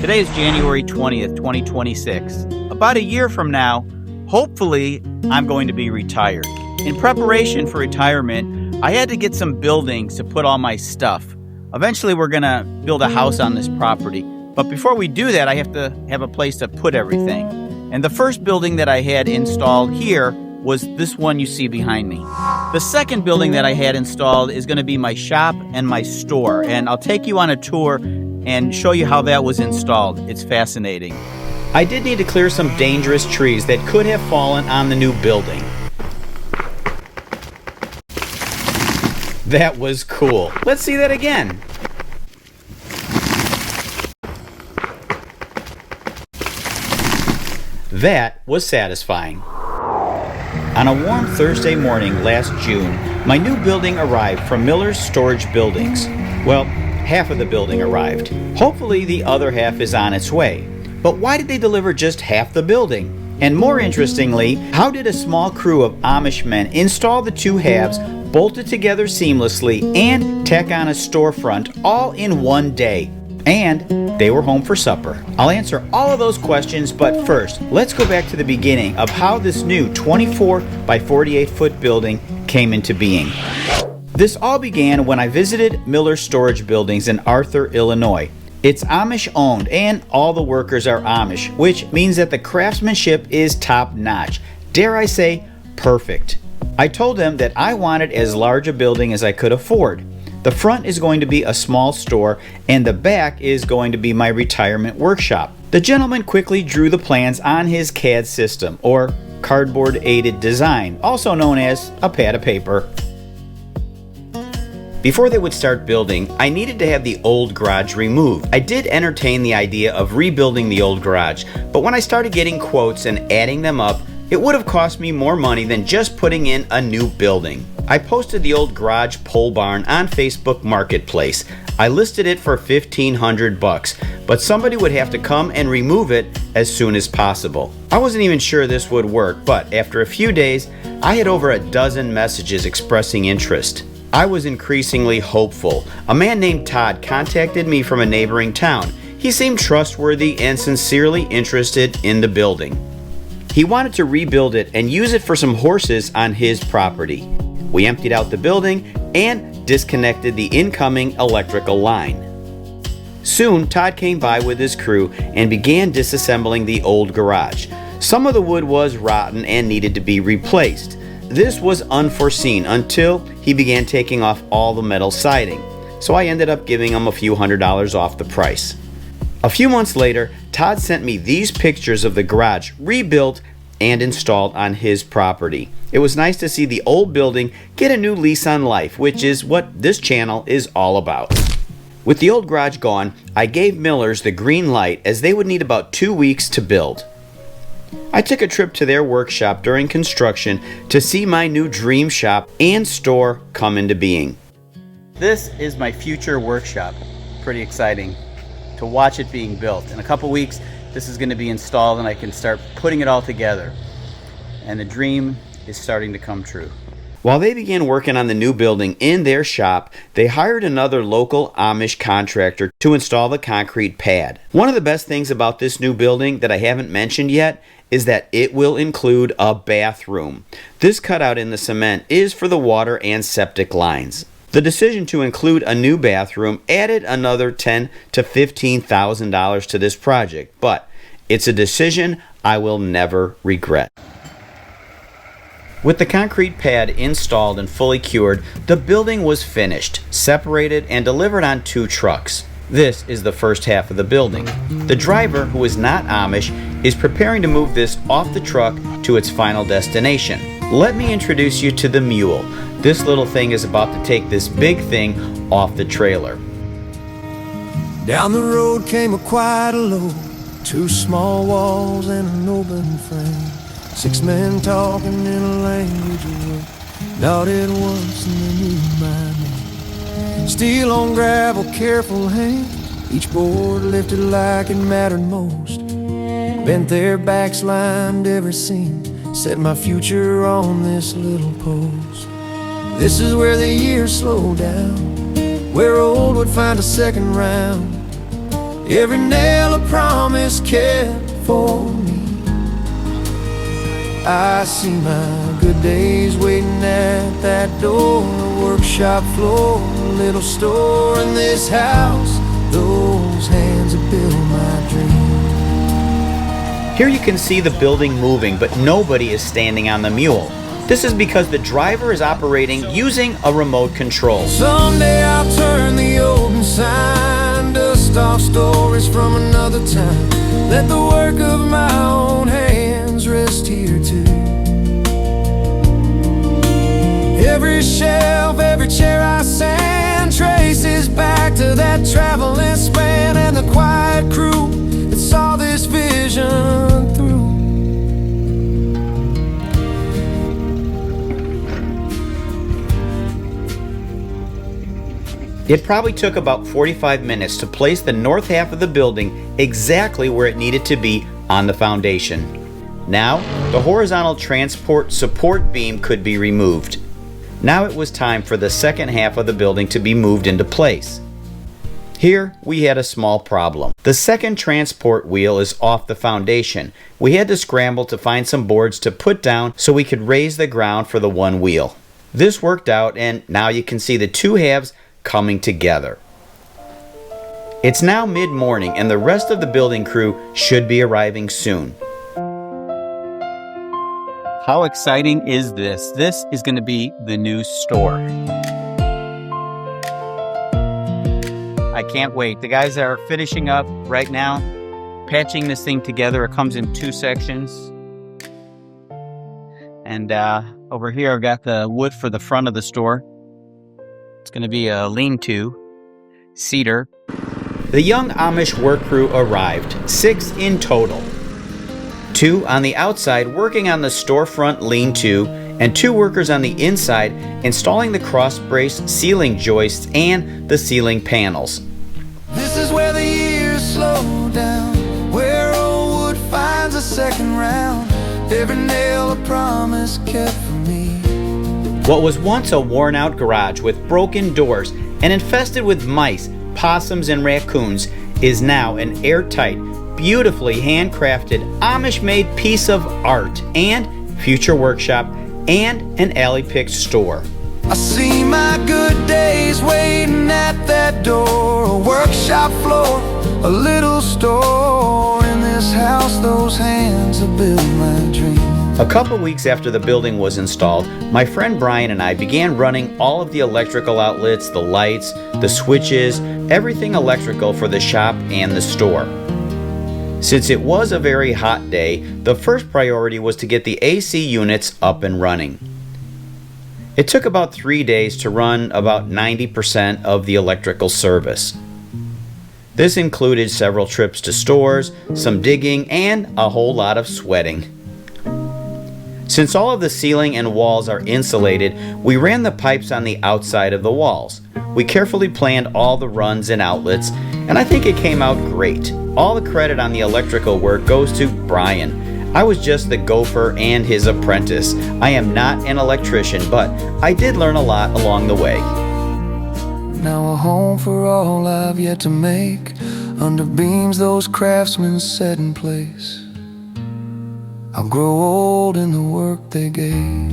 Today is January 20th, 2026. About a year from now, hopefully, I'm going to be retired. In preparation for retirement, I had to get some buildings to put all my stuff. Eventually, we're going to build a house on this property. But before we do that, I have to have a place to put everything. And the first building that I had installed here was this one you see behind me. The second building that I had installed is going to be my shop and my store. And I'll take you on a tour and show you how that was installed. It's fascinating. I did need to clear some dangerous trees that could have fallen on the new building. That was cool. Let's see that again. That was satisfying. On a warm Thursday morning last June, my new building arrived from Miller's Storage Buildings. Well, half of the building arrived. Hopefully the other half is on its way. But why did they deliver just half the building? And more interestingly, how did a small crew of Amish men install the two halves, bolt it together seamlessly, and tack on a storefront all in one day? And they were home for supper. I'll answer all of those questions, but first, let's go back to the beginning of how this new 24 by 48 foot building came into being. This all began when I visited Miller's Storage Buildings in Arthur, Illinois. It's Amish owned and all the workers are Amish, which means that the craftsmanship is top notch. Dare I say, perfect. I told them that I wanted as large a building as I could afford. The front is going to be a small store and the back is going to be my retirement workshop. The gentleman quickly drew the plans on his CAD system, or cardboard aided design, also known as a pad of paper. Before they would start building, I needed to have the old garage removed. I did entertain the idea of rebuilding the old garage, but when I started getting quotes and adding them up, it would have cost me more money than just putting in a new building. I posted the old garage pole barn on Facebook Marketplace. I listed it for $1,500, but somebody would have to come and remove it as soon as possible. I wasn't even sure this would work, but after a few days, I had over a dozen messages expressing interest. I was increasingly hopeful. A man named Todd contacted me from a neighboring town. He seemed trustworthy and sincerely interested in the building. He wanted to rebuild it and use it for some horses on his property. We emptied out the building and disconnected the incoming electrical line. Soon, Todd came by with his crew and began disassembling the old garage. Some of the wood was rotten and needed to be replaced. This was unforeseen until he began taking off all the metal siding, so I ended up giving him a few $100s off the price. A few months later, Todd sent me these pictures of the garage rebuilt and installed on his property. It was nice to see the old building get a new lease on life, which is what this channel is all about. With the old garage gone, I gave Miller's the green light as they would need about 2 weeks to build. I took a trip to their workshop during construction to see my new dream shop and store come into being. This is my future workshop. Pretty exciting to watch it being built. In a couple weeks, this is going to be installed and I can start putting it all together. And the dream is starting to come true. While they began working on the new building in their shop, they hired another local Amish contractor to install the concrete pad. One of the best things about this new building that I haven't mentioned yet is that it will include a bathroom. This cutout in the cement is for the water and septic lines. The decision to include a new bathroom added another $10,000 to $15,000 to this project, but it's a decision I will never regret. With the concrete pad installed and fully cured, the building was finished, separated, and delivered on 2 trucks. This is the first half of the building. The driver, who is not Amish, is preparing to move this off the truck to its final destination. Let me introduce you to the mule. This little thing is about to take this big thing off the trailer. Down the road came a quiet load, 2 small walls and an open frame. 6 men talking in a language of not at once and they knew my name. Steel on gravel, careful hand, each board lifted like it mattered most. Bent their backs, limed every seam, set my future on this little post. This is where the years slow down, where old would find a second round. every nail a promise kept for me. I see my good days waiting at that door, a workshop floor, a little store in this house. Those hands that build my dream. Here you can see the building moving, but nobody is standing on the mule. This is because the driver is operating using a remote control. Someday I'll turn the open sign, dust off stories from another time. Let the work of my own hands rest here too. Every shelf, every chair I sand traces back to that traveling span and the quiet crew that saw this vision through. It probably took about 45 minutes to place the north half of the building exactly where it needed to be on the foundation. Now, the horizontal transport support beam could be removed. Now it was time for the second half of the building to be moved into place. Here, we had a small problem. The second transport wheel is off the foundation. We had to scramble to find some boards to put down so we could raise the ground for the one wheel. This worked out, and now you can see the two halves coming together. It's now mid-morning and the rest of the building crew should be arriving soon. How exciting is this? This is going to be the new store. I can't wait. The guys are finishing up right now, patching this thing together. It comes in two sections. And over here I've got the wood for the front of the store. It's going to be a lean-to, cedar. The young Amish work crew arrived, 6 in total. 2 on the outside working on the storefront lean-to, and 2 workers on the inside installing the cross brace ceiling joists and the ceiling panels. This is where the years slow down, where old wood finds a second round, every nail a promise kept for me. What was once a worn-out garage with broken doors and infested with mice, possums, and raccoons is now an airtight, beautifully handcrafted, Amish-made piece of art and future workshop and an alley pick store. I see my good days waiting at that door, a workshop floor, a little store in this house. Those hands that build my dream. A couple weeks after the building was installed, my friend Brian and I began running all of the electrical outlets, the lights, the switches, everything electrical for the shop and the store. Since it was a very hot day, the first priority was to get the AC units up and running. It took about 3 days to run about 90% of the electrical service. This included several trips to stores, some digging, and a whole lot of sweating. Since all of the ceiling and walls are insulated, we ran the pipes on the outside of the walls. We carefully planned all the runs and outlets, and I think it came out great. All the credit on the electrical work goes to Brian. I was just the gopher and his apprentice. I am not an electrician, but I did learn a lot along the way. Now a home for all I've yet to make, under beams those craftsmen set in place. I'll grow old in the work they gave.